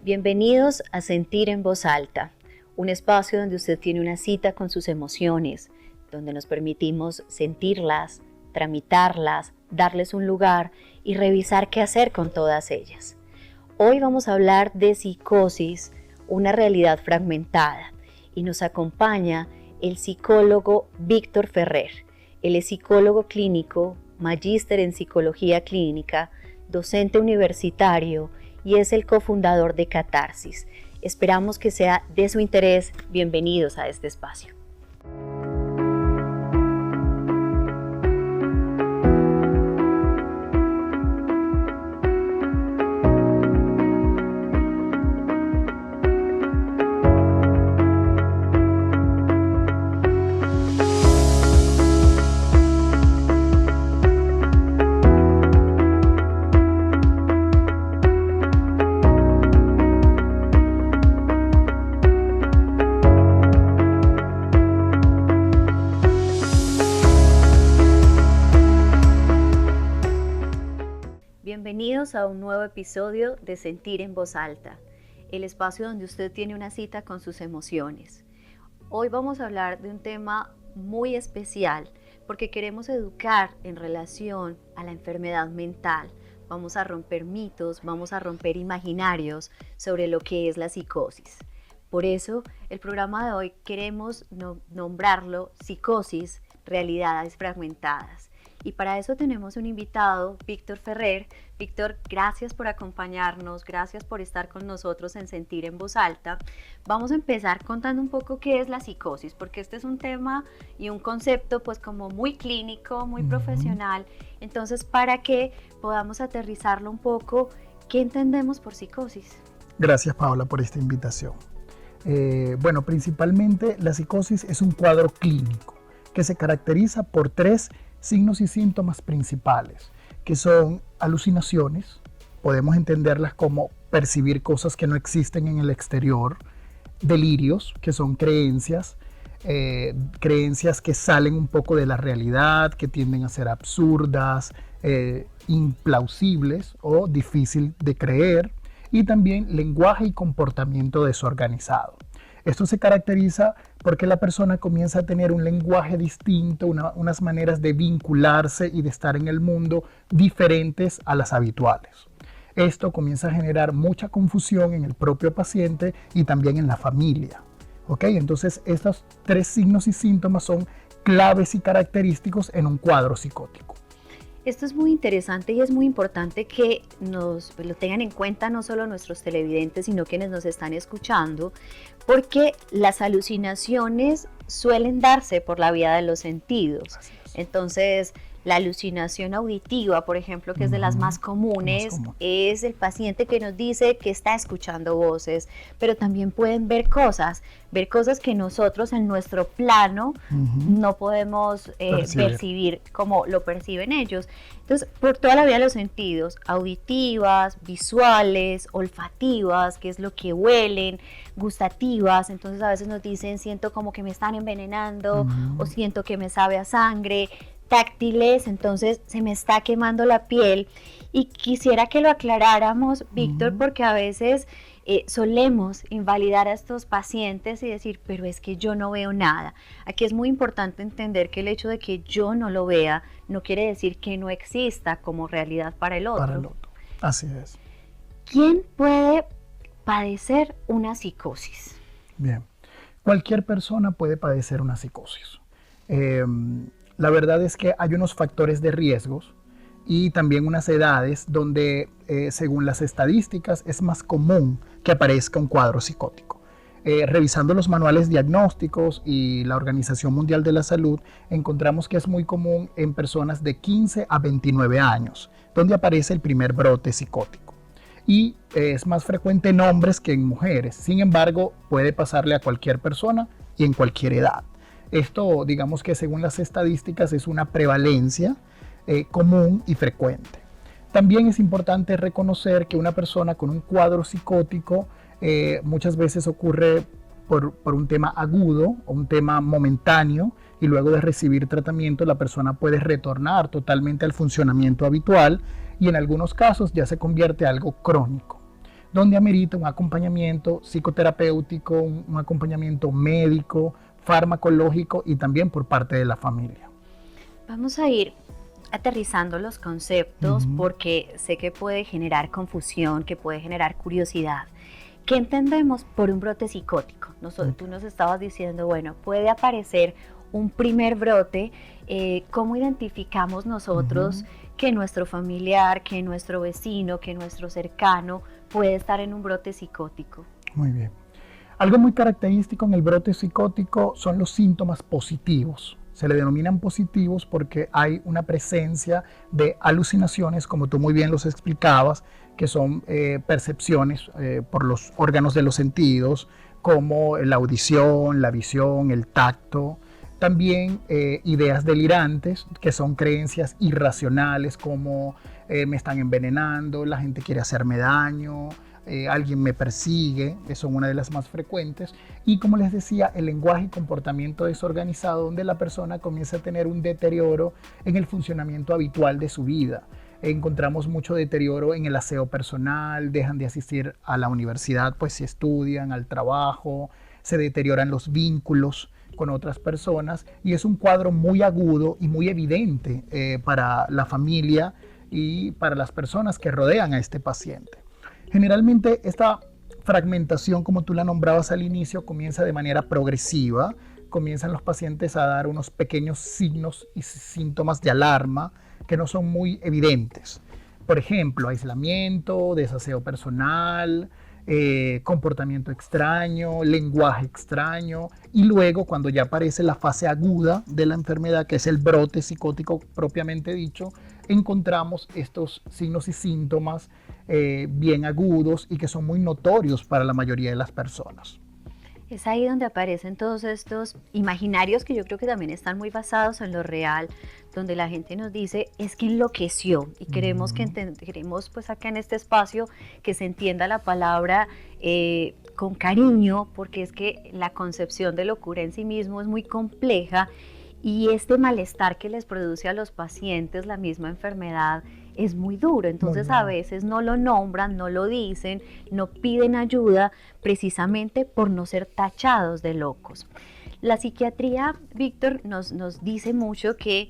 Bienvenidos a Sentir en Voz Alta, un espacio donde usted tiene una cita con sus emociones, donde nos permitimos sentirlas, tramitarlas, darles un lugar y revisar qué hacer con todas ellas. Hoy vamos a hablar de psicosis, una realidad fragmentada, y nos acompaña el psicólogo Víctor Ferrer. Él es psicólogo clínico, magíster en psicología clínica, docente universitario y es el cofundador de Catarsis. Esperamos que sea de su interés. Bienvenidos a este espacio. Bienvenidos a un nuevo episodio de Sentir en Voz Alta, el espacio donde usted tiene una cita con sus emociones. Hoy vamos a hablar de un tema muy especial porque queremos educar en relación a la enfermedad mental. Vamos a romper mitos, vamos a romper imaginarios sobre lo que es la psicosis. Por eso, el programa de hoy queremos nombrarlo Psicosis, Realidades Fragmentadas. Y para eso tenemos un invitado, Víctor Ferrer. Víctor, gracias por acompañarnos, gracias por estar con nosotros en Sentir en Voz Alta. Vamos a empezar contando un poco qué es la psicosis, porque este es un tema y un concepto pues como muy clínico, muy profesional. Entonces, para que podamos aterrizarlo un poco, ¿qué entendemos por psicosis? Gracias, Paola, por esta invitación. Bueno, principalmente la psicosis es un cuadro clínico que se caracteriza por tres signos y síntomas principales, que son alucinaciones, podemos entenderlas como percibir cosas que no existen en el exterior, delirios, que son creencias que salen un poco de la realidad, que tienden a ser absurdas, implausibles o difícil de creer, y también lenguaje y comportamiento desorganizado. Esto se caracteriza porque la persona comienza a tener un lenguaje distinto, unas maneras de vincularse y de estar en el mundo diferentes a las habituales. Esto comienza a generar mucha confusión en el propio paciente y también en la familia. ¿Ok? Entonces, estos tres signos y síntomas son claves y característicos en un cuadro psicótico. Esto es muy interesante y es muy importante que lo tengan en cuenta no solo nuestros televidentes, sino quienes nos están escuchando, porque las alucinaciones suelen darse por la vía de los sentidos. Entonces, la alucinación auditiva, por ejemplo, que es de las más comunes, es el paciente que nos dice que está escuchando voces, pero también pueden ver cosas que nosotros en nuestro plano no podemos percibir como lo perciben ellos. Entonces, por toda la vía de los sentidos, auditivas, visuales, olfativas, que es lo que huelen, gustativas, entonces a veces nos dicen, siento como que me están envenenando, o siento que me sabe a sangre, táctiles, entonces se me está quemando la piel. Y quisiera que lo aclaráramos, Víctor, porque a veces solemos invalidar a estos pacientes y decir, pero es que yo no veo nada. Aquí es muy importante entender que el hecho de que yo no lo vea no quiere decir que no exista como realidad para el otro. Para el otro, así es. ¿Quién puede padecer una psicosis? Bien, cualquier persona puede padecer una psicosis. La verdad es que hay unos factores de riesgos y también unas edades donde, según las estadísticas, es más común que aparezca un cuadro psicótico. Revisando los manuales diagnósticos y la Organización Mundial de la Salud, encontramos que es muy común en personas de 15 a 29 años, donde aparece el primer brote psicótico. Y es más frecuente en hombres que en mujeres. Sin embargo, puede pasarle a cualquier persona y en cualquier edad. Esto, digamos que según las estadísticas, es una prevalencia común y frecuente. También es importante reconocer que una persona con un cuadro psicótico muchas veces ocurre por un tema agudo o un tema momentáneo, y luego de recibir tratamiento la persona puede retornar totalmente al funcionamiento habitual y en algunos casos ya se convierte en algo crónico. donde amerita un acompañamiento psicoterapéutico, un acompañamiento médico, farmacológico y también por parte de la familia. Vamos a ir aterrizando los conceptos porque sé que puede generar confusión, que puede generar curiosidad. ¿Qué entendemos por un brote psicótico? Tú nos estabas diciendo, bueno, puede aparecer un primer brote. ¿Cómo identificamos nosotros que nuestro familiar, que nuestro vecino, que nuestro cercano puede estar en un brote psicótico? Muy bien. Algo muy característico en el brote psicótico son los síntomas positivos. Se le denominan positivos porque hay una presencia de alucinaciones, como tú muy bien los explicabas, que son percepciones por los órganos de los sentidos, como la audición, la visión, el tacto. También ideas delirantes, que son creencias irracionales, como me están envenenando, la gente quiere hacerme daño, alguien me persigue, que son una de las más frecuentes. Y como les decía, el lenguaje y comportamiento desorganizado, donde la persona comienza a tener un deterioro en el funcionamiento habitual de su vida. Encontramos mucho deterioro en el aseo personal, dejan de asistir a la universidad, pues si estudian, al trabajo, se deterioran los vínculos con otras personas, y es un cuadro muy agudo y muy evidente para la familia y para las personas que rodean a este paciente. Generalmente esta fragmentación, como tú la nombrabas al inicio, comienza de manera progresiva. Comienzan los pacientes a dar unos pequeños signos y síntomas de alarma que no son muy evidentes. Por ejemplo, aislamiento, desaseo personal, comportamiento extraño, lenguaje extraño, y luego cuando ya aparece la fase aguda de la enfermedad, que es el brote psicótico propiamente dicho, encontramos estos signos y síntomas bien agudos y que son muy notorios para la mayoría de las personas. Es ahí donde aparecen todos estos imaginarios que yo creo que también están muy basados en lo real, donde la gente nos dice, es que enloqueció, y queremos pues acá en este espacio que se entienda la palabra con cariño, porque es que la concepción de locura en sí mismo es muy compleja, y este malestar que les produce a los pacientes la misma enfermedad es muy duro. Entonces a veces no lo nombran, no lo dicen, no piden ayuda, precisamente por no ser tachados de locos. La psiquiatría, Víctor, nos dice mucho que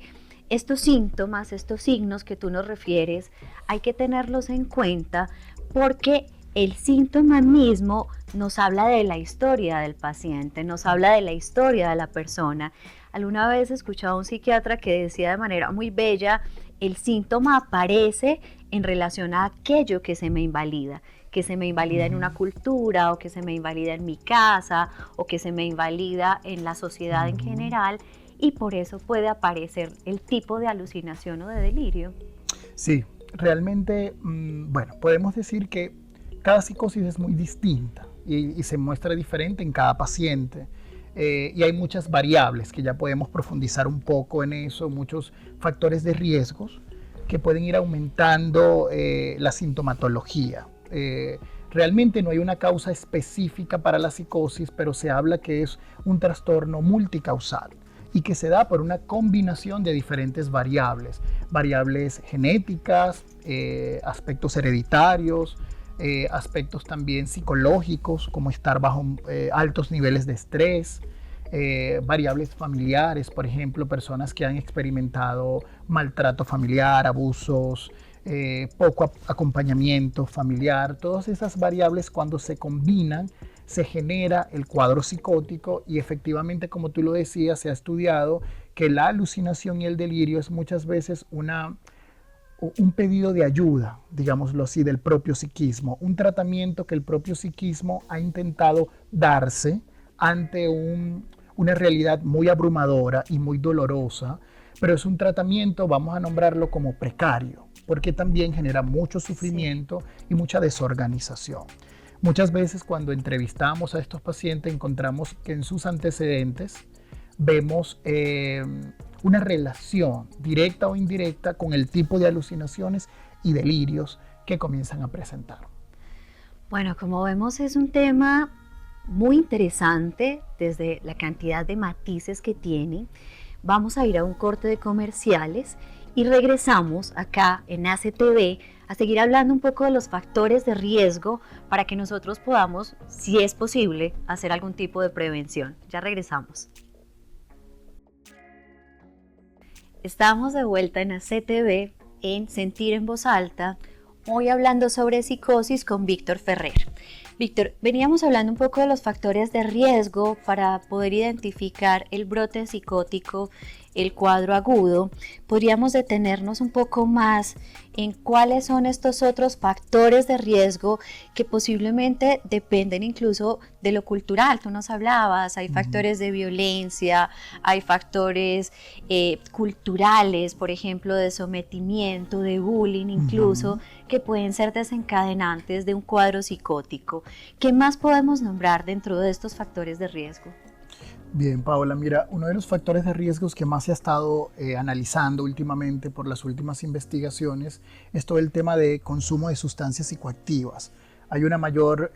estos síntomas, estos signos que tú nos refieres, hay que tenerlos en cuenta porque el síntoma mismo nos habla de la historia del paciente, nos habla de la historia de la persona. Alguna vez escuchaba a un psiquiatra que decía de manera muy bella, el síntoma aparece en relación a aquello que se me invalida en una cultura, o que se me invalida en mi casa, o que se me invalida en la sociedad en general, y por eso puede aparecer el tipo de alucinación o de delirio. Sí, realmente, bueno, podemos decir que cada psicosis es muy distinta y se muestra diferente en cada paciente. Y hay muchas variables que ya podemos profundizar un poco en eso, muchos factores de riesgos que pueden ir aumentando la sintomatología. Realmente no hay una causa específica para la psicosis, pero se habla que es un trastorno multicausal y que se da por una combinación de diferentes variables genéticas, aspectos hereditarios, aspectos también psicológicos, como estar bajo altos niveles de estrés, variables familiares, por ejemplo, personas que han experimentado maltrato familiar, abusos, poco acompañamiento familiar. Todas esas variables, cuando se combinan, se genera el cuadro psicótico, y efectivamente, como tú lo decías, se ha estudiado que la alucinación y el delirio es muchas veces un pedido de ayuda, digámoslo así, del propio psiquismo, un tratamiento que el propio psiquismo ha intentado darse ante una realidad muy abrumadora y muy dolorosa, pero es un tratamiento, vamos a nombrarlo como precario, porque también genera mucho sufrimiento y mucha desorganización. Muchas veces cuando entrevistamos a estos pacientes encontramos que en sus antecedentes vemos una relación directa o indirecta con el tipo de alucinaciones y delirios que comienzan a presentar. Bueno, como vemos, es un tema muy interesante desde la cantidad de matices que tiene. Vamos a ir a un corte de comerciales y regresamos acá en ACTV a seguir hablando un poco de los factores de riesgo para que nosotros podamos, si es posible, hacer algún tipo de prevención. Ya regresamos. Estamos de vuelta en ACTV en Sentir en Voz Alta, hoy hablando sobre psicosis con Víctor Ferrer. Víctor, veníamos hablando un poco de los factores de riesgo para poder identificar el brote psicótico, el cuadro agudo. Podríamos detenernos un poco más en cuáles son estos otros factores de riesgo que posiblemente dependen incluso de lo cultural. Tú nos hablabas, hay factores de violencia, hay factores culturales, por ejemplo, de sometimiento, de bullying incluso, que pueden ser desencadenantes de un cuadro psicótico. ¿Qué más podemos nombrar dentro de estos factores de riesgo? Bien, Paola, mira, uno de los factores de riesgos que más se ha estado analizando últimamente por las últimas investigaciones es todo el tema de consumo de sustancias psicoactivas. Hay una mayor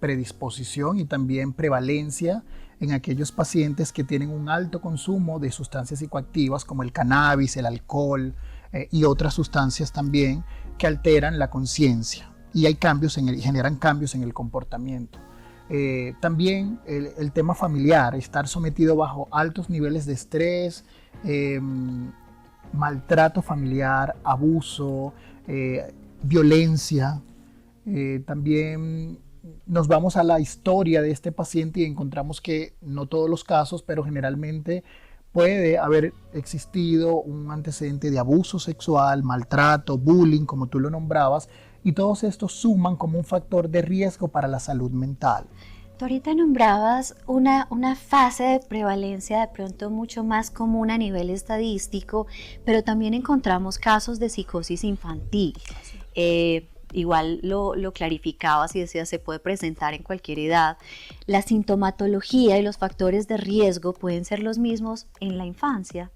predisposición y también prevalencia en aquellos pacientes que tienen un alto consumo de sustancias psicoactivas como el cannabis, el alcohol y otras sustancias también que alteran la conciencia y hay generan cambios en el comportamiento. También el tema familiar, estar sometido bajo altos niveles de estrés, maltrato familiar, abuso, violencia. También nos vamos a la historia de este paciente y encontramos que no todos los casos, pero generalmente puede haber existido un antecedente de abuso sexual, maltrato, bullying, como tú lo nombrabas, y todos estos suman como un factor de riesgo para la salud mental. Tú ahorita nombrabas una fase de prevalencia de pronto mucho más común a nivel estadístico, pero también encontramos casos de psicosis infantil. Igual lo clarificabas y decías, se puede presentar en cualquier edad. La sintomatología y los factores de riesgo pueden ser los mismos en la infancia.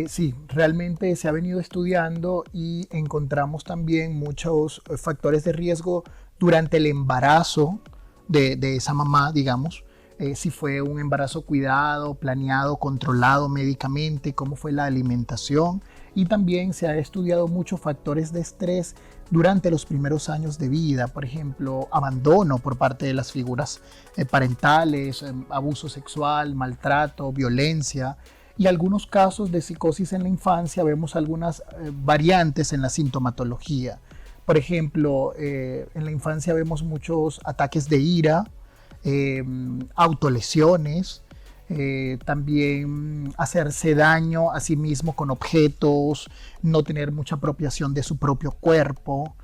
Sí, realmente se ha venido estudiando y encontramos también muchos factores de riesgo durante el embarazo de esa mamá, digamos. Si fue un embarazo cuidado, planeado, controlado médicamente, cómo fue la alimentación. Y también se ha estudiado muchos factores de estrés durante los primeros años de vida, por ejemplo, abandono por parte de las figuras parentales, abuso sexual, maltrato, violencia. Y algunos casos de psicosis en la infancia vemos algunas variantes en la sintomatología. Por ejemplo, en la infancia vemos muchos ataques de ira, autolesiones, también hacerse daño a sí mismo con objetos, no tener mucha apropiación de su propio cuerpo.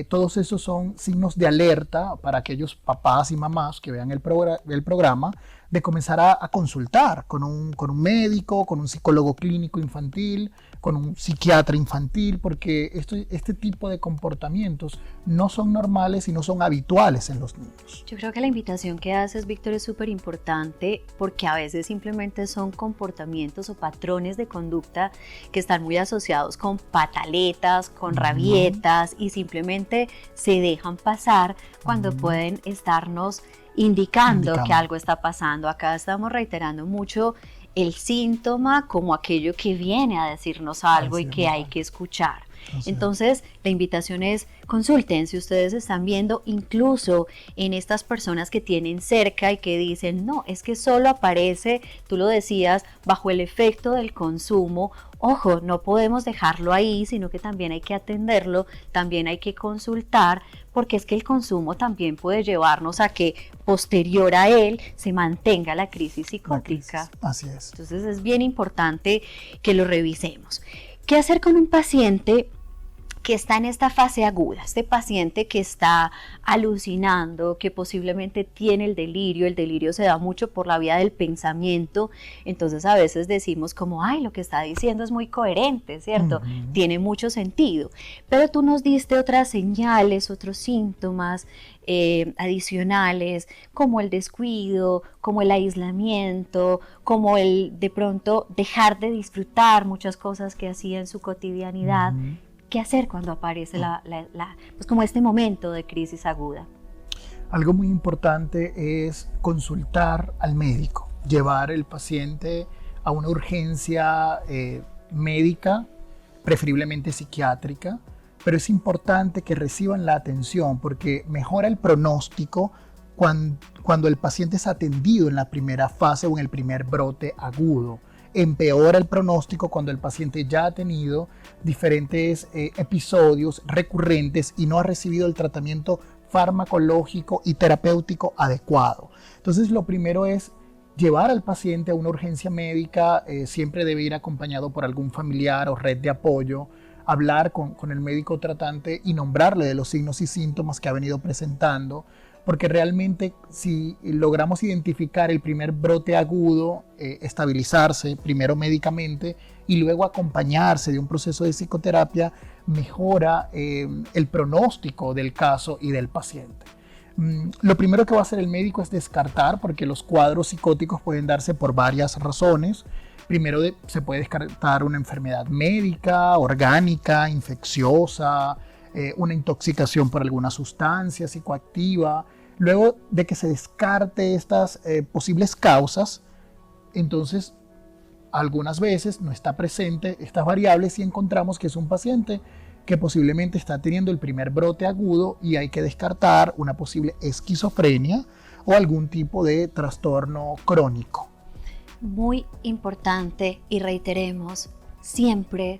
Todos esos son signos de alerta para aquellos papás y mamás que vean el programa, de comenzar a consultar con un médico, con un psicólogo clínico infantil, con un psiquiatra infantil, porque este tipo de comportamientos no son normales y no son habituales en los niños. Yo creo que la invitación que haces, Víctor, es súper importante porque a veces simplemente son comportamientos o patrones de conducta que están muy asociados con pataletas, con rabietas y simplemente se dejan pasar cuando pueden estarnos indicando que algo está pasando. Acá estamos reiterando mucho el síntoma como aquello que viene a decirnos algo y que hay que escuchar. Entonces, la invitación es consulten si ustedes están viendo incluso en estas personas que tienen cerca y que dicen, no, es que solo aparece, tú lo decías, bajo el efecto del consumo. Ojo, no podemos dejarlo ahí, sino que también hay que atenderlo, también hay que consultar, porque es que el consumo también puede llevarnos a que posterior a él se mantenga la crisis psicótica. Así es. Entonces es bien importante que lo revisemos. ¿Qué hacer con un paciente que está en esta fase aguda, este paciente que está alucinando, que posiblemente tiene el delirio se da mucho por la vía del pensamiento, entonces a veces decimos como, ay, lo que está diciendo es muy coherente, ¿cierto? Tiene mucho sentido, pero tú nos diste otras señales, otros síntomas adicionales, como el descuido, como el aislamiento, como el de pronto dejar de disfrutar muchas cosas que hacía en su cotidianidad. ¿Qué hacer cuando aparece pues como este momento de crisis aguda? Algo muy importante es consultar al médico, llevar el paciente a una urgencia médica preferiblemente psiquiátrica, pero es importante que reciban la atención porque mejora el pronóstico cuando el paciente es atendido en la primera fase o en el primer brote agudo. Empeora el pronóstico cuando el paciente ya ha tenido diferentes episodios recurrentes y no ha recibido el tratamiento farmacológico y terapéutico adecuado. Entonces, lo primero es llevar al paciente a una urgencia médica, siempre debe ir acompañado por algún familiar o red de apoyo, hablar con el médico tratante y nombrarle de los signos y síntomas que ha venido presentando, porque realmente si logramos identificar el primer brote agudo, estabilizarse primero médicamente y luego acompañarse de un proceso de psicoterapia, mejora el pronóstico del caso y del paciente. Lo primero que va a hacer el médico es descartar, porque los cuadros psicóticos pueden darse por varias razones. Primero se puede descartar una enfermedad médica, orgánica, infecciosa, una intoxicación por alguna sustancia psicoactiva. Luego de que se descarte estas posibles causas, entonces algunas veces no está presente estas variables y encontramos que es un paciente que posiblemente está teniendo el primer brote agudo y hay que descartar una posible esquizofrenia o algún tipo de trastorno crónico. Muy importante, y reiteremos, siempre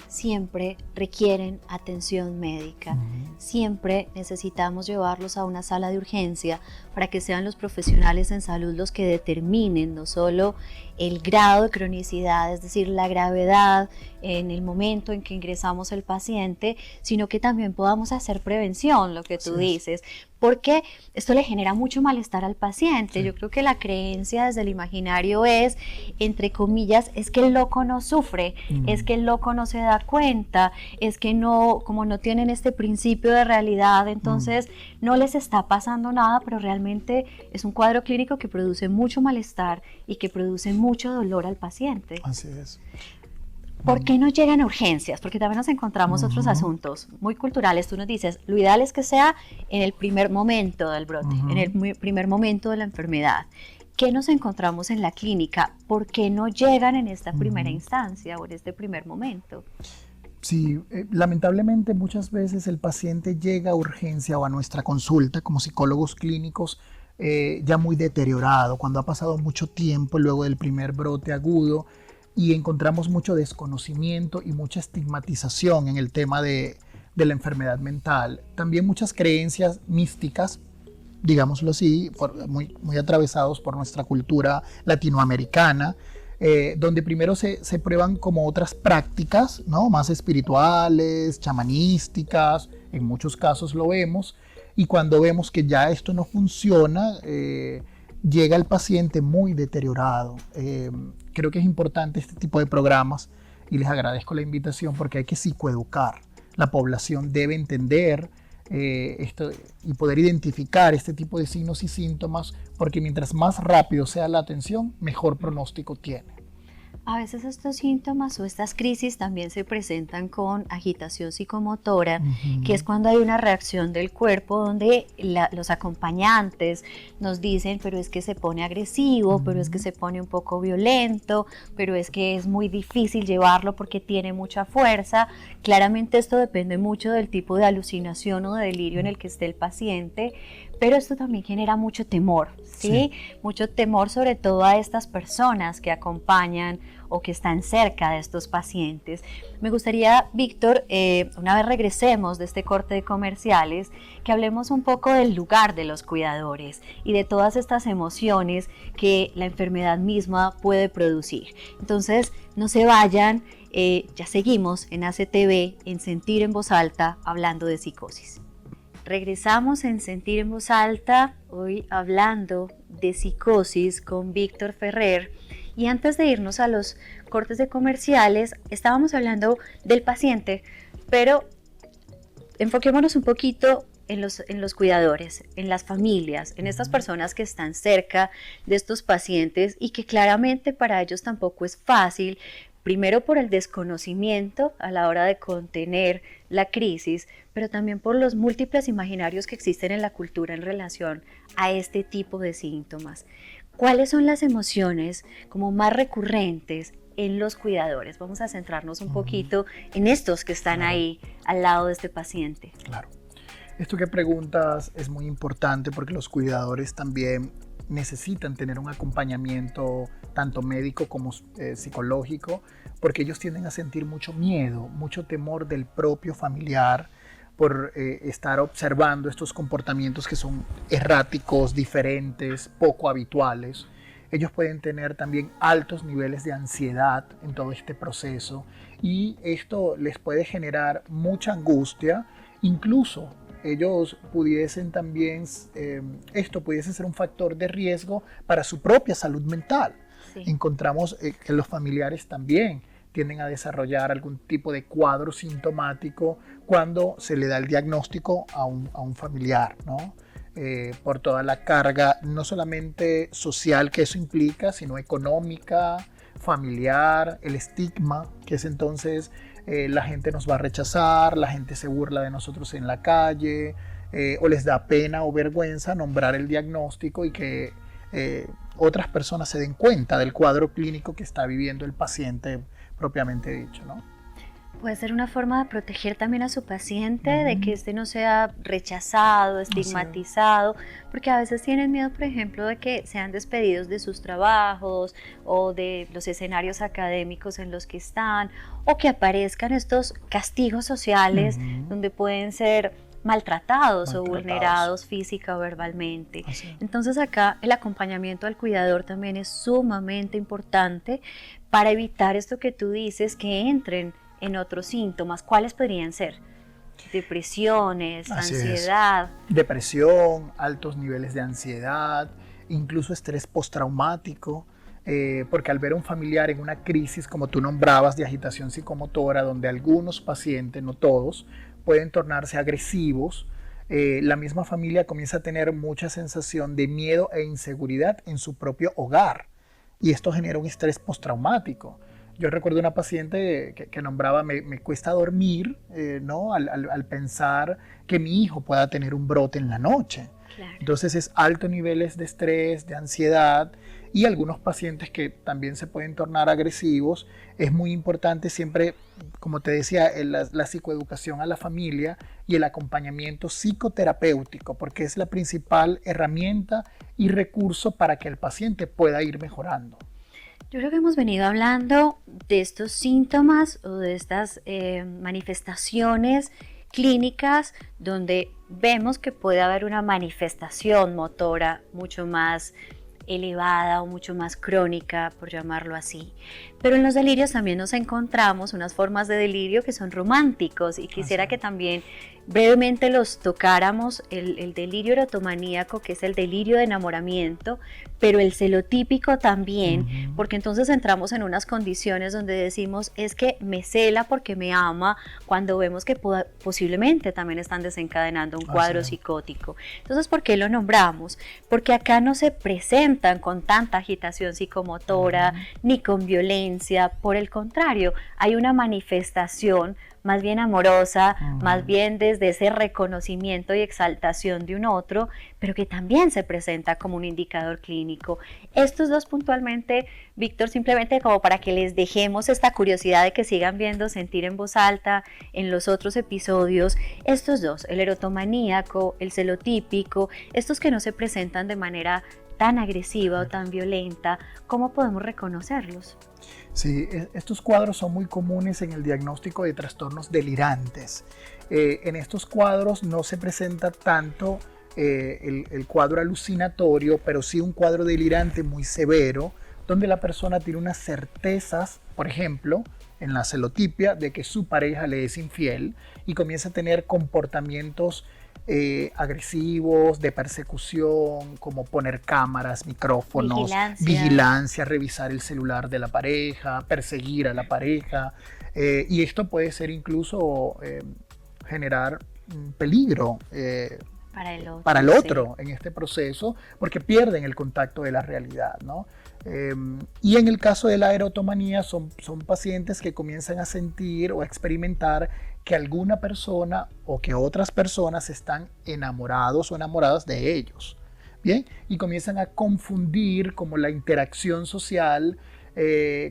requieren atención médica. Siempre necesitamos llevarlos a una sala de urgencia para que sean los profesionales en salud los que determinen no solo el grado de cronicidad, es decir, la gravedad en el momento en que ingresamos al paciente, sino que también podamos hacer prevención, lo que tú dices, porque esto le genera mucho malestar al paciente. Yo creo que la creencia desde el imaginario es, entre comillas, es que el loco no sufre, es que el loco no se da cuenta, es que no, como no tienen este principio de realidad, entonces no les está pasando nada, pero realmente es un cuadro clínico que produce mucho malestar y que produce mucho dolor al paciente. Así es. ¿Por qué no llegan a urgencias? Porque también nos encontramos otros asuntos muy culturales. Tú nos dices, lo ideal es que sea en el primer momento del brote, en el primer momento de la enfermedad. ¿Qué nos encontramos en la clínica? ¿Por qué no llegan en esta primera instancia o en este primer momento? Sí, lamentablemente muchas veces el paciente llega a urgencia o a nuestra consulta como psicólogos clínicos ya muy deteriorado, cuando ha pasado mucho tiempo luego del primer brote agudo, y encontramos mucho desconocimiento y mucha estigmatización en el tema de la enfermedad mental. También muchas creencias místicas, digámoslo así, muy atravesados por nuestra cultura latinoamericana, donde primero se prueban como otras prácticas, ¿no?, más espirituales, chamanísticas, en muchos casos lo vemos, y cuando vemos que ya esto no funciona, llega el paciente muy deteriorado. Creo que es importante este tipo de programas y les agradezco la invitación porque hay que psicoeducar. La población debe entender esto y poder identificar este tipo de signos y síntomas, porque mientras más rápido sea la atención, mejor pronóstico tiene. A veces estos síntomas o estas crisis también se presentan con agitación psicomotora, que es cuando hay una reacción del cuerpo donde los acompañantes nos dicen, pero es que se pone agresivo, pero es que se pone un poco violento, pero es que es muy difícil llevarlo porque tiene mucha fuerza. Claramente esto depende mucho del tipo de alucinación o de delirio en el que esté el paciente, pero esto también genera mucho temor, ¿sí? Mucho temor sobre todo a estas personas que acompañan o que están cerca de estos pacientes. Me gustaría, Víctor, una vez regresemos de este corte de comerciales, que hablemos un poco del lugar de los cuidadores y de todas estas emociones que la enfermedad misma puede producir. Entonces, no se vayan, ya seguimos en ACTV, en Sentir en Voz Alta, hablando de psicosis. Regresamos en Sentir en Voz Alta, hoy hablando de psicosis con Víctor Ferrer. Y antes de irnos a los cortes de comerciales, estábamos hablando del paciente, pero enfoquémonos un poquito en los cuidadores, en las familias, en estas personas que están cerca de estos pacientes y que claramente para ellos tampoco es fácil, primero por el desconocimiento a la hora de contener la crisis, pero también por los múltiples imaginarios que existen en la cultura en relación a este tipo de síntomas. ¿Cuáles son las emociones como más recurrentes en los cuidadores. Vamos a centrarnos un poquito en estos que están ahí al lado de este paciente. Claro. Esto que preguntas es muy importante porque los cuidadores también necesitan tener un acompañamiento tanto médico como psicológico, porque ellos tienden a sentir mucho miedo, mucho temor del propio familiar por estar observando estos comportamientos que son erráticos, diferentes, poco habituales. Ellos pueden tener también altos niveles de ansiedad en todo este proceso y esto les puede generar mucha angustia, incluso ellos pudiesen también, esto pudiese ser un factor de riesgo para su propia salud mental. Sí. Encontramos que los familiares también tienden a desarrollar algún tipo de cuadro sintomático cuando se le da el diagnóstico a un familiar, ¿no? Por toda la carga, no solamente social que eso implica, sino económica, familiar, el estigma, que es entonces la gente nos va a rechazar, la gente se burla de nosotros en la calle, o les da pena o vergüenza nombrar el diagnóstico y que otras personas se den cuenta del cuadro clínico que está viviendo el paciente propiamente dicho, ¿no? Puede ser una forma de proteger también a su paciente, de que éste no sea rechazado, estigmatizado, porque a veces tienen miedo, por ejemplo, de que sean despedidos de sus trabajos o de los escenarios académicos en los que están, o que aparezcan estos castigos sociales donde pueden ser maltratados o vulnerados física o verbalmente. Entonces acá el acompañamiento al cuidador también es sumamente importante para evitar esto que tú dices, que entren en otros síntomas. ¿Cuáles podrían ser? Depresiones, ansiedad. Depresión, altos niveles de ansiedad, incluso estrés postraumático, porque al ver a un familiar en una crisis, como tú nombrabas, de agitación psicomotora, donde algunos pacientes, no todos, pueden tornarse agresivos, la misma familia comienza a tener mucha sensación de miedo e inseguridad en su propio hogar, y esto genera un estrés postraumático. Yo recuerdo una paciente que nombraba, me cuesta dormir, ¿no? Al pensar que mi hijo pueda tener un brote en la noche. Claro. Entonces es altos niveles de estrés, de ansiedad, y algunos pacientes que también se pueden tornar agresivos. Es muy importante siempre, como te decía, la psicoeducación a la familia y el acompañamiento psicoterapéutico, porque es la principal herramienta y recurso para que el paciente pueda ir mejorando. Yo creo que hemos venido hablando de estos síntomas o de estas manifestaciones clínicas donde vemos que puede haber una manifestación motora mucho más elevada o mucho más crónica, por llamarlo así. Pero en los delirios también nos encontramos unas formas de delirio que son románticos y quisiera que también brevemente los tocáramos, el delirio erotomaníaco, que es el delirio de enamoramiento, pero el celotípico también, porque entonces entramos en unas condiciones donde decimos es que me cela porque me ama, cuando vemos que posiblemente también están desencadenando un cuadro psicótico. Entonces, ¿por qué lo nombramos? Porque acá no se presentan con tanta agitación psicomotora ni con violencia, por el contrario, hay una manifestación más bien amorosa, más bien desde ese reconocimiento y exaltación de un otro, pero que también se presenta como un indicador clínico. Estos dos puntualmente, Víctor, simplemente como para que les dejemos esta curiosidad de que sigan viendo Sentir en Voz Alta en los otros episodios, estos dos, el erotomaníaco, el celotípico, estos que no se presentan de manera tan agresiva o tan violenta, ¿cómo podemos reconocerlos? Sí, estos cuadros son muy comunes en el diagnóstico de trastornos delirantes. En estos cuadros no se presenta tanto el cuadro alucinatorio, pero sí un cuadro delirante muy severo, donde la persona tiene unas certezas, por ejemplo, en la celotipia, de que su pareja le es infiel y comienza a tener comportamientos agresivos, de persecución, como poner cámaras, micrófonos, vigilancia, revisar el celular de la pareja, perseguir a la pareja, y esto puede ser incluso generar peligro para el otro en este proceso, porque pierden el contacto de la realidad, ¿no? Y en el caso de la erotomanía son pacientes que comienzan a sentir o a experimentar que alguna persona o que otras personas están enamorados o enamoradas de ellos, ¿bien? Y comienzan a confundir como la interacción social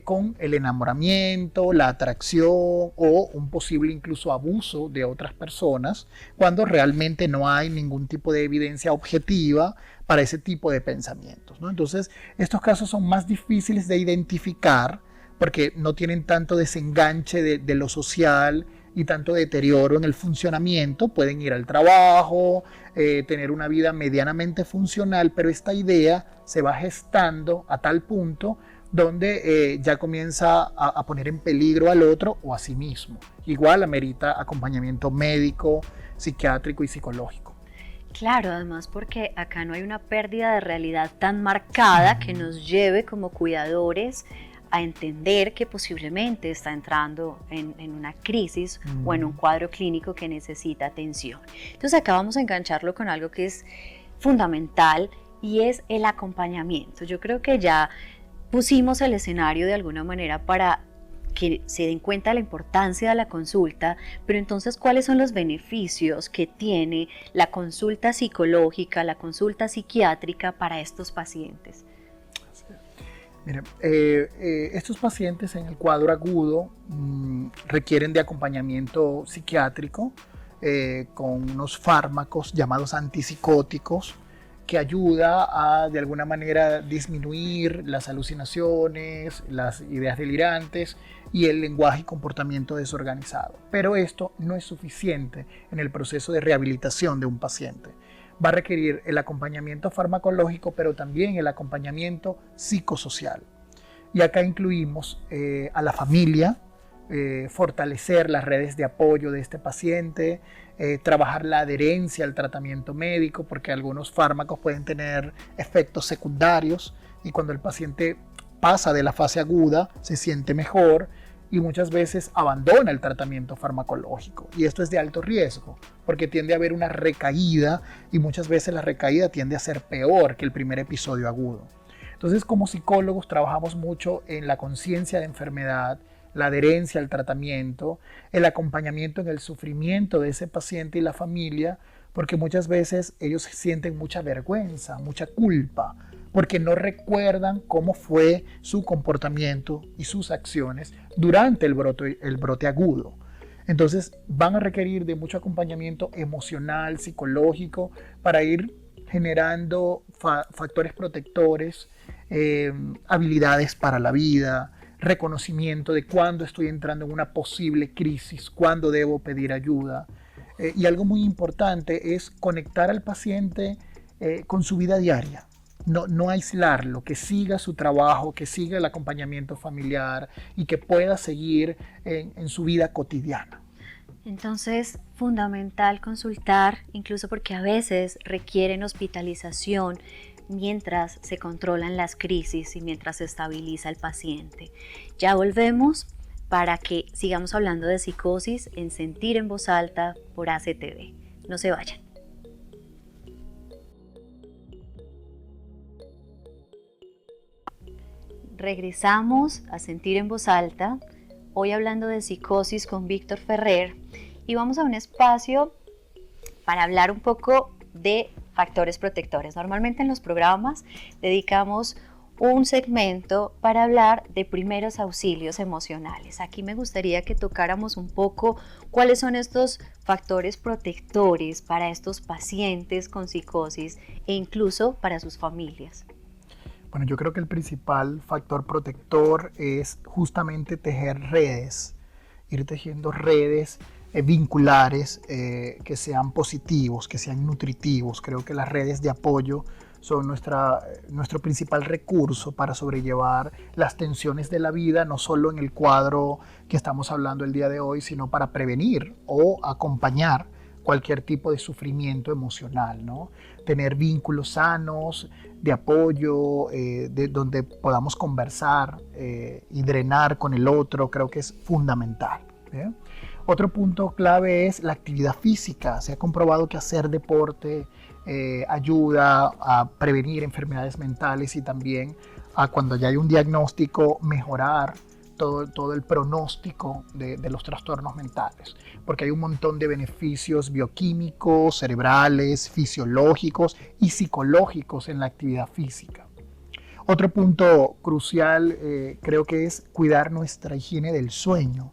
con el enamoramiento, la atracción o un posible incluso abuso de otras personas, cuando realmente no hay ningún tipo de evidencia objetiva para ese tipo de pensamientos, ¿no? Entonces, estos casos son más difíciles de identificar porque no tienen tanto desenganche de lo social y tanto deterioro en el funcionamiento. Pueden ir al trabajo, tener una vida medianamente funcional, pero esta idea se va gestando a tal punto donde ya comienza a poner en peligro al otro o a sí mismo. Igual amerita acompañamiento médico, psiquiátrico y psicológico. Claro, además porque acá no hay una pérdida de realidad tan marcada que nos lleve como cuidadores a entender que posiblemente está entrando en una crisis o en un cuadro clínico que necesita atención. Entonces acá vamos a engancharlo con algo que es fundamental y es el acompañamiento. Yo creo que ya pusimos el escenario de alguna manera para que se den cuenta de la importancia de la consulta, pero entonces, ¿cuáles son los beneficios que tiene la consulta psicológica, la consulta psiquiátrica para estos pacientes? Miren, estos pacientes en el cuadro agudo requieren de acompañamiento psiquiátrico con unos fármacos llamados antipsicóticos que ayuda a de alguna manera disminuir las alucinaciones, las ideas delirantes y el lenguaje y comportamiento desorganizado. Pero esto no es suficiente en el proceso de rehabilitación de un paciente. Va a requerir el acompañamiento farmacológico, pero también el acompañamiento psicosocial. Y acá incluimos a la familia, fortalecer las redes de apoyo de este paciente, trabajar la adherencia al tratamiento médico, porque algunos fármacos pueden tener efectos secundarios y cuando el paciente pasa de la fase aguda se siente mejor y muchas veces abandona el tratamiento farmacológico. Y esto es de alto riesgo, porque tiende a haber una recaída y muchas veces la recaída tiende a ser peor que el primer episodio agudo. Entonces, como psicólogos trabajamos mucho en la conciencia de enfermedad, la adherencia al tratamiento, el acompañamiento en el sufrimiento de ese paciente y la familia, porque muchas veces ellos sienten mucha vergüenza, mucha culpa, porque no recuerdan cómo fue su comportamiento y sus acciones durante el brote agudo. Entonces van a requerir de mucho acompañamiento emocional, psicológico, para ir generando factores protectores, habilidades para la vida, reconocimiento de cuándo estoy entrando en una posible crisis, cuándo debo pedir ayuda. Y algo muy importante es conectar al paciente con su vida diaria. No aislarlo, que siga su trabajo, que siga el acompañamiento familiar y que pueda seguir en su vida cotidiana. Entonces, fundamental consultar, incluso porque a veces requieren hospitalización mientras se controlan las crisis y mientras se estabiliza el paciente. Ya volvemos para que sigamos hablando de psicosis en Sentir en Voz Alta por ACTV. No se vayan. Regresamos a Sentir en Voz Alta, hoy hablando de psicosis con Víctor Ferrer, y vamos a un espacio para hablar un poco de factores protectores. Normalmente en los programas dedicamos un segmento para hablar de primeros auxilios emocionales. Aquí me gustaría que tocáramos un poco cuáles son estos factores protectores para estos pacientes con psicosis e incluso para sus familias. Bueno, yo creo que el principal factor protector es justamente tejer redes, ir tejiendo redes vinculares que sean positivos, que sean nutritivos. Creo que las redes de apoyo son nuestro principal recurso para sobrellevar las tensiones de la vida, no solo en el cuadro que estamos hablando el día de hoy, sino para prevenir o acompañar cualquier tipo de sufrimiento emocional, ¿no? Tener vínculos sanos, de apoyo, donde podamos conversar y drenar con el otro, creo que es fundamental, ¿eh? Otro punto clave es la actividad física. Se ha comprobado que hacer deporte ayuda a prevenir enfermedades mentales y también a cuando ya hay un diagnóstico mejorar todo el pronóstico de los trastornos mentales, porque hay un montón de beneficios bioquímicos, cerebrales, fisiológicos y psicológicos en la actividad física. Otro punto crucial creo que es cuidar nuestra higiene del sueño.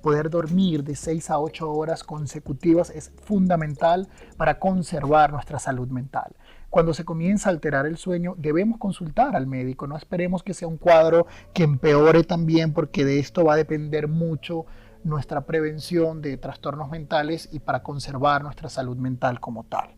Poder dormir de 6 a 8 horas consecutivas es fundamental para conservar nuestra salud mental. Cuando se comienza a alterar el sueño, debemos consultar al médico. No esperemos que sea un cuadro que empeore también, porque de esto va a depender mucho nuestra prevención de trastornos mentales y para conservar nuestra salud mental como tal.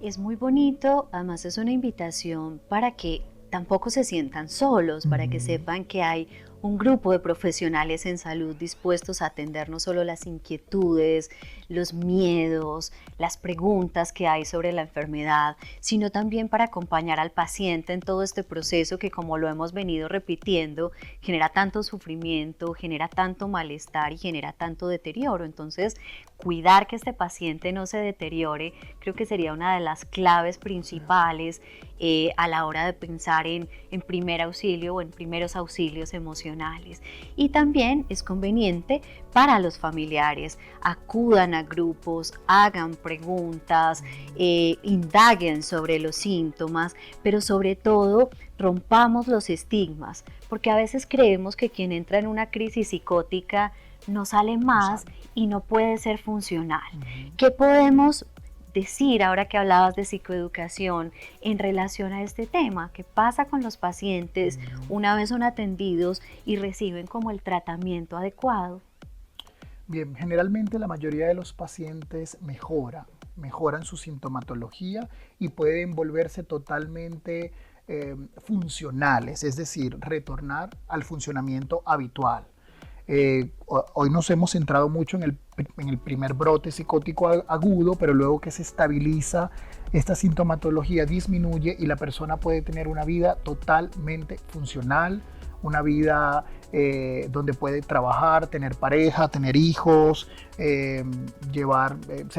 Es muy bonito, además es una invitación para que tampoco se sientan solos, para que sepan que hay un grupo de profesionales en salud dispuestos a atender no solo las inquietudes, los miedos, las preguntas que hay sobre la enfermedad, sino también para acompañar al paciente en todo este proceso que, como lo hemos venido repitiendo, genera tanto sufrimiento, genera tanto malestar y genera tanto deterioro. Entonces, cuidar que este paciente no se deteriore, creo que sería una de las claves principales a la hora de pensar en primer auxilio o en primeros auxilios emocionales. Y también es conveniente para los familiares, acudan a grupos, hagan preguntas, indaguen sobre los síntomas, pero sobre todo rompamos los estigmas, porque a veces creemos que quien entra en una crisis psicótica no sale más y no puede ser funcional. ¿Qué podemos decir ahora que hablabas de psicoeducación en relación a este tema? ¿Qué pasa con los pacientes una vez son atendidos y reciben como el tratamiento adecuado? Bien, generalmente la mayoría de los pacientes mejoran su sintomatología y pueden volverse totalmente funcionales, es decir, retornar al funcionamiento habitual. Hoy nos hemos centrado mucho en el primer brote psicótico agudo, pero luego que se estabiliza, esta sintomatología disminuye y la persona puede tener una vida totalmente funcional, una vida donde puede trabajar, tener pareja, tener hijos, ser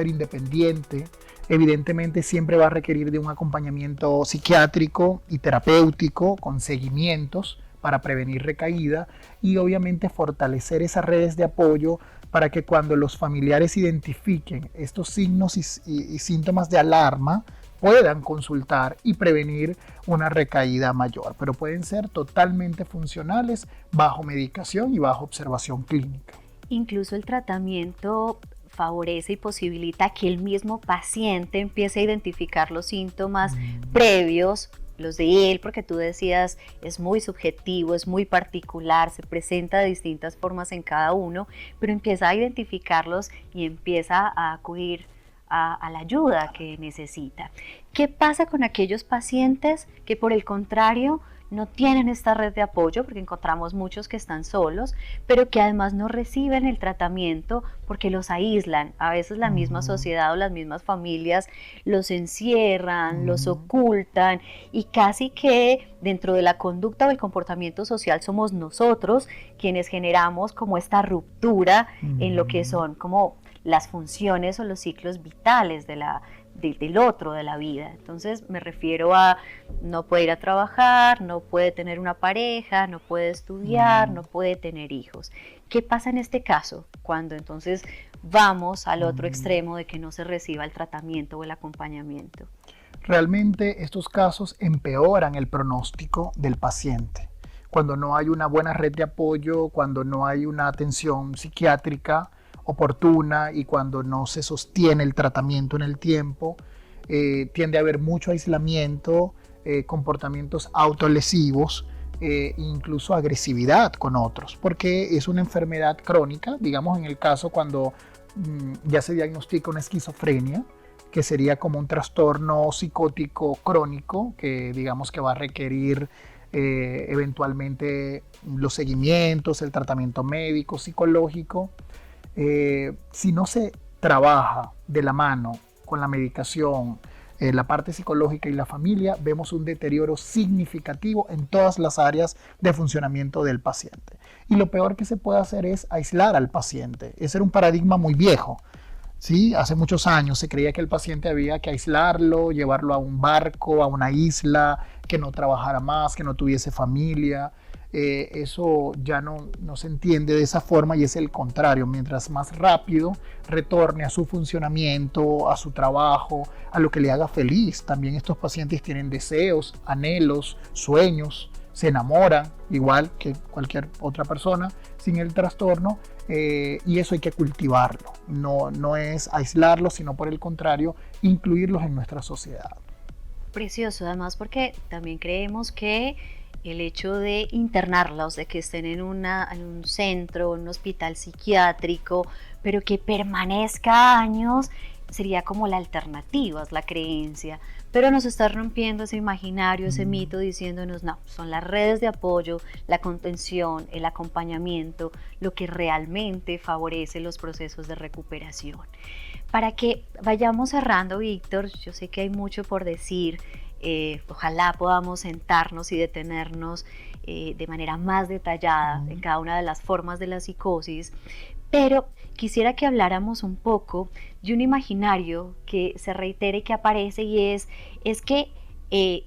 independiente. Evidentemente siempre va a requerir de un acompañamiento psiquiátrico y terapéutico con seguimientos para prevenir recaída y obviamente fortalecer esas redes de apoyo para que cuando los familiares identifiquen estos signos y síntomas de alarma puedan consultar y prevenir una recaída mayor, pero pueden ser totalmente funcionales bajo medicación y bajo observación clínica. Incluso el tratamiento favorece y posibilita que el mismo paciente empiece a identificar los síntomas previos, los de él, porque tú decías, es muy subjetivo, es muy particular, se presenta de distintas formas en cada uno, pero empieza a identificarlos y empieza a acudir a la ayuda que necesita. ¿Qué pasa con aquellos pacientes que por el contrario no tienen esta red de apoyo? Porque encontramos muchos que están solos, pero que además no reciben el tratamiento porque los aíslan. A veces la misma sociedad o las mismas familias los encierran, los ocultan y casi que dentro de la conducta o el comportamiento social somos nosotros quienes generamos como esta ruptura en lo que son como las funciones o los ciclos vitales del otro, de la vida. Entonces me refiero a no puede ir a trabajar, no puede tener una pareja, no puede estudiar, no puede tener hijos. ¿Qué pasa en este caso cuando entonces vamos al otro extremo de que no se reciba el tratamiento o el acompañamiento? Realmente estos casos empeoran el pronóstico del paciente. Cuando no hay una buena red de apoyo, cuando no hay una atención psiquiátrica oportuna y cuando no se sostiene el tratamiento en el tiempo, tiende a haber mucho aislamiento, comportamientos autolesivos, incluso agresividad con otros, porque es una enfermedad crónica, digamos en el caso cuando ya se diagnostica una esquizofrenia, que sería como un trastorno psicótico crónico, que digamos que va a requerir eventualmente los seguimientos, el tratamiento médico, psicológico. Si no se trabaja de la mano con la medicación, la parte psicológica y la familia, vemos un deterioro significativo en todas las áreas de funcionamiento del paciente. Y lo peor que se puede hacer es aislar al paciente. Ese era un paradigma muy viejo. ¿Sí? Hace muchos años se creía que el paciente había que aislarlo, llevarlo a un barco, a una isla, que no trabajara más, que no tuviese familia. eso ya no se entiende de esa forma y es el contrario. Mientras más rápido retorne a su funcionamiento, a su trabajo, a lo que le haga feliz. También estos pacientes tienen deseos, anhelos, sueños, se enamoran igual que cualquier otra persona sin el trastorno, y eso hay que cultivarlo. No es aislarlos, sino por el contrario, incluirlos en nuestra sociedad. Precioso, además porque también creemos que el hecho de internarlos, de que estén en un centro, en un hospital psiquiátrico, pero que permanezca años, sería como la alternativa, es la creencia. Pero nos está rompiendo ese imaginario, ese mito, diciéndonos, no, son las redes de apoyo, la contención, el acompañamiento, lo que realmente favorece los procesos de recuperación. Para que vayamos cerrando, Víctor, yo sé que hay mucho por decir, ojalá podamos sentarnos y detenernos de manera más detallada en cada una de las formas de la psicosis, pero quisiera que habláramos un poco de un imaginario que se reitera y que aparece, y es que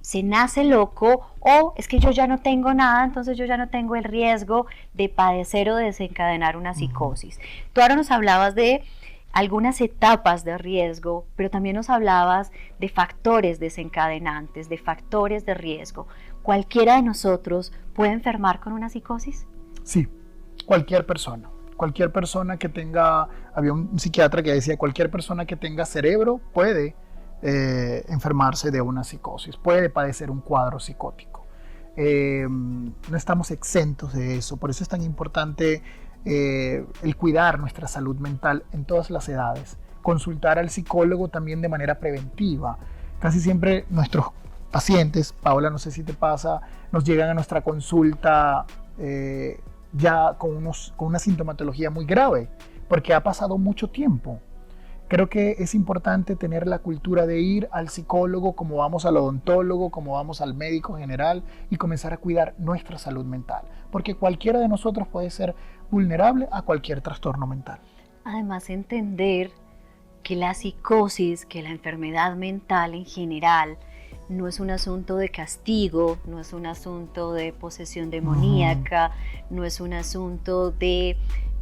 se nace loco, o es que yo ya no tengo nada, entonces yo ya no tengo el riesgo de padecer o de desencadenar una psicosis. Tú ahora nos hablabas de algunas etapas de riesgo, pero también nos hablabas de factores desencadenantes, de factores de riesgo. ¿Cualquiera de nosotros puede enfermar con una psicosis? Sí, cualquier persona. Cualquier persona que tenga, había un psiquiatra que decía, cualquier persona que tenga cerebro puede enfermarse de una psicosis, puede padecer un cuadro psicótico. No estamos exentos de eso, por eso es tan importante el cuidar nuestra salud mental en todas las edades, consultar al psicólogo también de manera preventiva. Casi siempre nuestros pacientes, Paola, no sé si te pasa, nos llegan a nuestra consulta ya con una sintomatología muy grave, porque ha pasado mucho tiempo. Creo que es importante tener la cultura de ir al psicólogo como vamos al odontólogo, como vamos al médico general, y comenzar a cuidar nuestra salud mental, porque cualquiera de nosotros puede ser vulnerable a cualquier trastorno mental. Además, entender que la psicosis, que la enfermedad mental en general, no es un asunto de castigo, no es un asunto de posesión demoníaca, no es un asunto de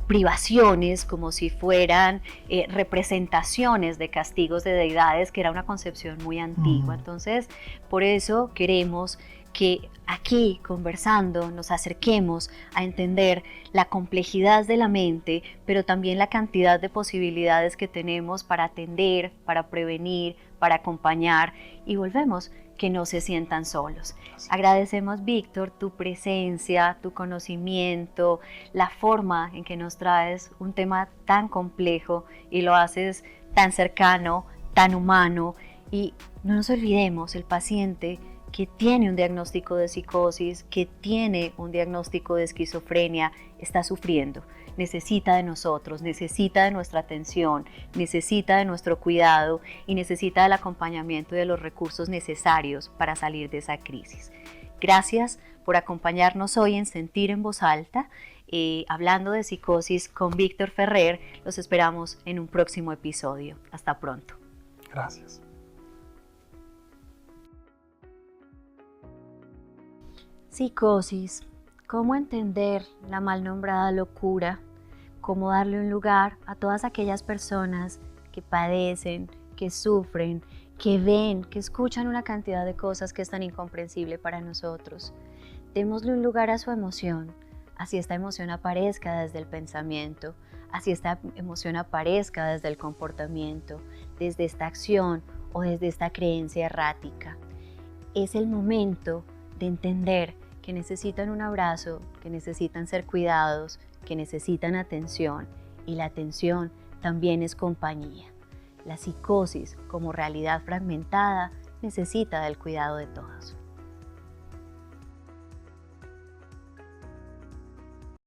privaciones como si fueran representaciones de castigos de deidades, que era una concepción muy antigua. Entonces, por eso queremos que aquí, conversando, nos acerquemos a entender la complejidad de la mente, pero también la cantidad de posibilidades que tenemos para atender, para prevenir, para acompañar, y volvemos, que no se sientan solos. Agradecemos, Víctor, tu presencia, tu conocimiento, la forma en que nos traes un tema tan complejo y lo haces tan cercano, tan humano. Y no nos olvidemos, el paciente que tiene un diagnóstico de psicosis, que tiene un diagnóstico de esquizofrenia, está sufriendo. Necesita de nosotros, necesita de nuestra atención, necesita de nuestro cuidado y necesita del acompañamiento y de los recursos necesarios para salir de esa crisis. Gracias por acompañarnos hoy en Sentir en Voz Alta, hablando de psicosis con Víctor Ferrer. Los esperamos en un próximo episodio. Hasta pronto. Gracias. Psicosis. ¿Cómo entender la mal nombrada locura? ¿Cómo darle un lugar a todas aquellas personas que padecen, que sufren, que ven, que escuchan una cantidad de cosas que es tan incomprensible para nosotros? Démosle un lugar a su emoción, así esta emoción aparezca desde el pensamiento, así esta emoción aparezca desde el comportamiento, desde esta acción o desde esta creencia errática. Es el momento de entender que necesitan un abrazo, que necesitan ser cuidados, que necesitan atención, y la atención también es compañía. La psicosis, como realidad fragmentada, necesita del cuidado de todos.